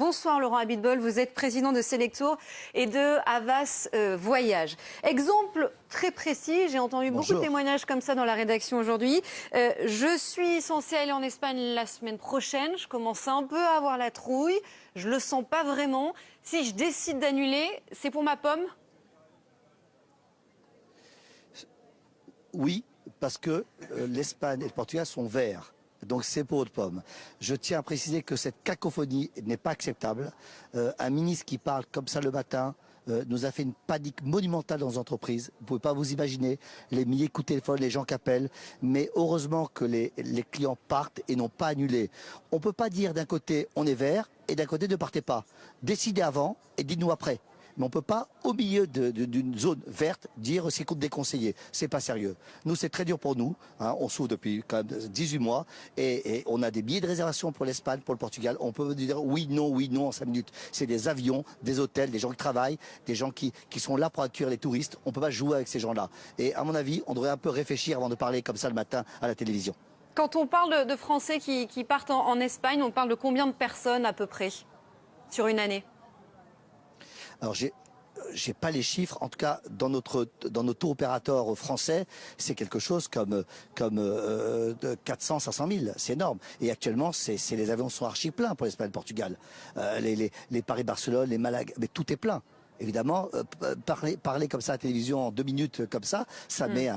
Bonsoir Laurent Abitbol, vous êtes président de Selectour et de Havas Voyage. Exemple très précis, j'ai entendu beaucoup de témoignages comme ça dans la rédaction aujourd'hui. Je suis censée aller en Espagne la semaine prochaine, je commence un peu à avoir la trouille, je le sens pas vraiment. Si je décide d'annuler, c'est pour ma pomme? Oui, parce que l'Espagne et le Portugal sont verts. Donc c'est pour votre pomme. Je tiens à préciser que cette cacophonie n'est pas acceptable. Un ministre qui parle comme ça le matin nous a fait une panique monumentale dans les entreprises. Vous ne pouvez pas vous imaginer les milliers de coups de téléphone, les gens qui appellent. Mais heureusement que les clients partent et n'ont pas annulé. On ne peut pas dire d'un côté on est vert et d'un côté ne partez pas. Décidez avant et dites-nous après. Mais on ne peut pas, au milieu d'une zone verte, dire c'est déconseillé. C'est pas sérieux. Nous, c'est très dur pour nous. Hein. On souffre depuis quand même 18 mois. Et on a des billets de réservation pour l'Espagne, pour le Portugal. On peut dire oui, non en 5 minutes. C'est des avions, des hôtels, des gens qui travaillent, des gens qui sont là pour accueillir les touristes. On ne peut pas jouer avec ces gens-là. Et à mon avis, on devrait un peu réfléchir avant de parler comme ça le matin à la télévision. Quand on parle de Français qui partent en Espagne, on parle de combien de personnes à peu près sur une année? Alors j'ai pas les chiffres. En tout cas, dans notre tour opérateur français, c'est quelque chose comme 400, 500 000. C'est énorme. Et actuellement, les avions sont archi pleins pour l'Espagne et le Portugal. Les Paris-Barcelone, les Malaga, mais tout est plein. Évidemment, parler comme ça à la télévision en 2 minutes comme ça, ça fait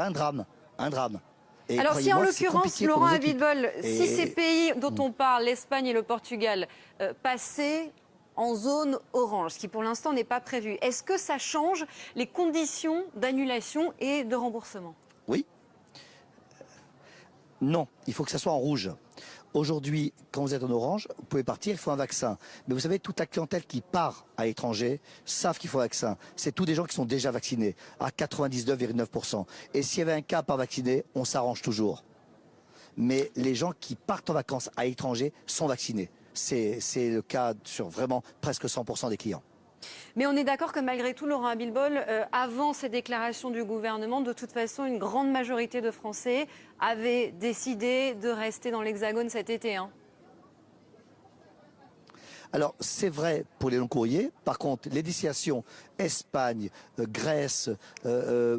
un drame. Un drame. Et alors si en l'occurrence, Laurent Abitbol, si ces pays dont on parle, l'Espagne et le Portugal, passaient en zone orange, ce qui pour l'instant n'est pas prévu, est-ce que ça change les conditions d'annulation et de remboursement? Oui. Non, il faut que ça soit en rouge. Aujourd'hui, quand vous êtes en orange, vous pouvez partir, il faut un vaccin. Mais vous savez, toute la clientèle qui part à l'étranger savent qu'il faut un vaccin. C'est tous des gens qui sont déjà vaccinés, à 99,9%. Et s'il y avait un cas pas vacciné, on s'arrange toujours. Mais les gens qui partent en vacances à l'étranger sont vaccinés. C'est le cas sur vraiment presque 100% des clients. Mais on est d'accord que malgré tout, Laurent Abitbol, avant ces déclarations du gouvernement, de toute façon, une grande majorité de Français avaient décidé de rester dans l'Hexagone cet été. Hein. Alors, c'est vrai pour les longs courriers. Par contre, les destinations Espagne, Grèce,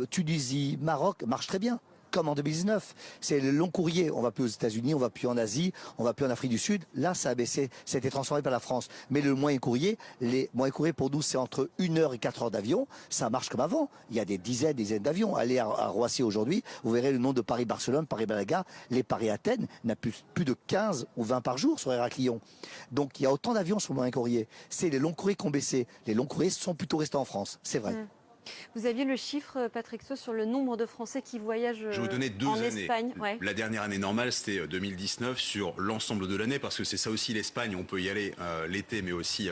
Tunisie, Maroc marchent très bien. Comme en 2019. C'est le long courrier. On va plus aux États-Unis, on va plus en Asie, on va plus en Afrique du Sud. Là, ça a baissé. Ça a été transformé par la France. Mais le moyen courrier, les moyens courriers pour nous, c'est entre 1 heure et 4 heures d'avion. Ça marche comme avant. Il y a des dizaines d'avions. Allez à Roissy aujourd'hui, vous verrez le nom de Paris-Barcelone, Paris-Malaga. Les Paris-Athènes n'a plus de 15 ou 20 par jour sur Héraclion. Donc il y a autant d'avions sur le moyen courrier. C'est les longs courriers qui ont baissé. Les longs courriers sont plutôt restés en France. C'est vrai. Vous aviez le chiffre, Patrick Sauce, sur le nombre de Français qui voyagent en Espagne. Je vais vous donner 2 années. Espagne. Ouais. La dernière année normale, c'était 2019 sur l'ensemble de l'année, parce que c'est ça aussi l'Espagne, on peut y aller l'été, mais aussi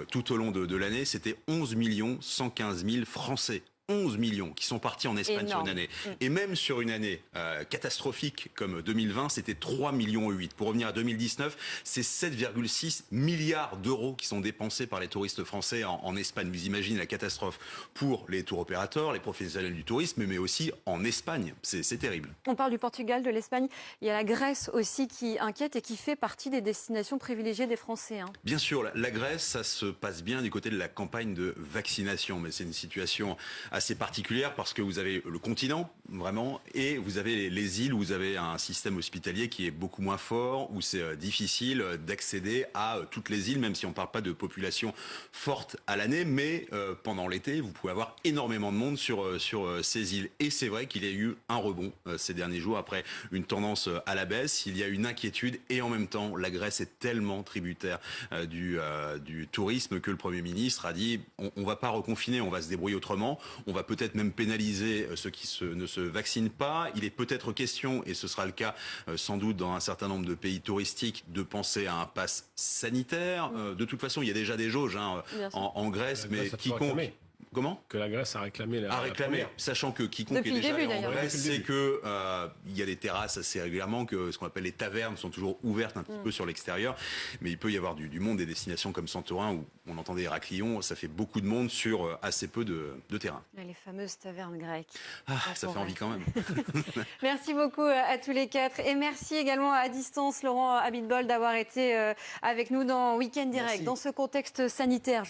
tout au long de l'année. C'était 11 115 000 Français. 11 millions qui sont partis en Espagne sur une année. Et même sur une année catastrophique comme 2020, c'était 3,8 millions. Pour revenir à 2019, c'est 7,6 milliards d'euros qui sont dépensés par les touristes français en Espagne. Vous imaginez la catastrophe pour les tour opérateurs, les professionnels du tourisme, mais aussi en Espagne. C'est terrible. On parle du Portugal, de l'Espagne. Il y a la Grèce aussi qui inquiète et qui fait partie des destinations privilégiées des Français. Hein. Bien sûr, la Grèce, ça se passe bien du côté de la campagne de vaccination, mais c'est une situation assez particulière parce que vous avez le continent, vraiment, et vous avez les îles où vous avez un système hospitalier qui est beaucoup moins fort, où c'est difficile d'accéder à toutes les îles, même si on ne parle pas de population forte à l'année, mais pendant l'été, vous pouvez avoir énormément de monde sur ces îles. Et c'est vrai qu'il y a eu un rebond ces derniers jours après une tendance à la baisse. Il y a une inquiétude et en même temps, la Grèce est tellement tributaire du tourisme que le Premier ministre a dit on ne va pas reconfiner, on va se débrouiller autrement. On va peut-être même pénaliser ceux qui ne se vaccinent pas. Il est peut-être question, et ce sera le cas sans doute dans un certain nombre de pays touristiques, de penser à un pass sanitaire. De toute façon, il y a déjà des jauges en Grèce, mais quiconque... Comment? Que la Grèce a réclamé la première. Sachant que quiconque Depuis est déjà le début, allé en d'ailleurs. Grèce sait que il y a des terrasses assez régulièrement, que ce qu'on appelle les tavernes sont toujours ouvertes un petit peu sur l'extérieur, mais il peut y avoir du monde, des destinations comme Santorin où on entendait Héraclion, ça fait beaucoup de monde sur assez peu de terrain. Les fameuses tavernes grecques. Ça fait envie quand même. Merci beaucoup à tous les quatre et merci également à distance Laurent Abitbol d'avoir été avec nous dans Week-end Direct. Merci. Dans ce contexte sanitaire,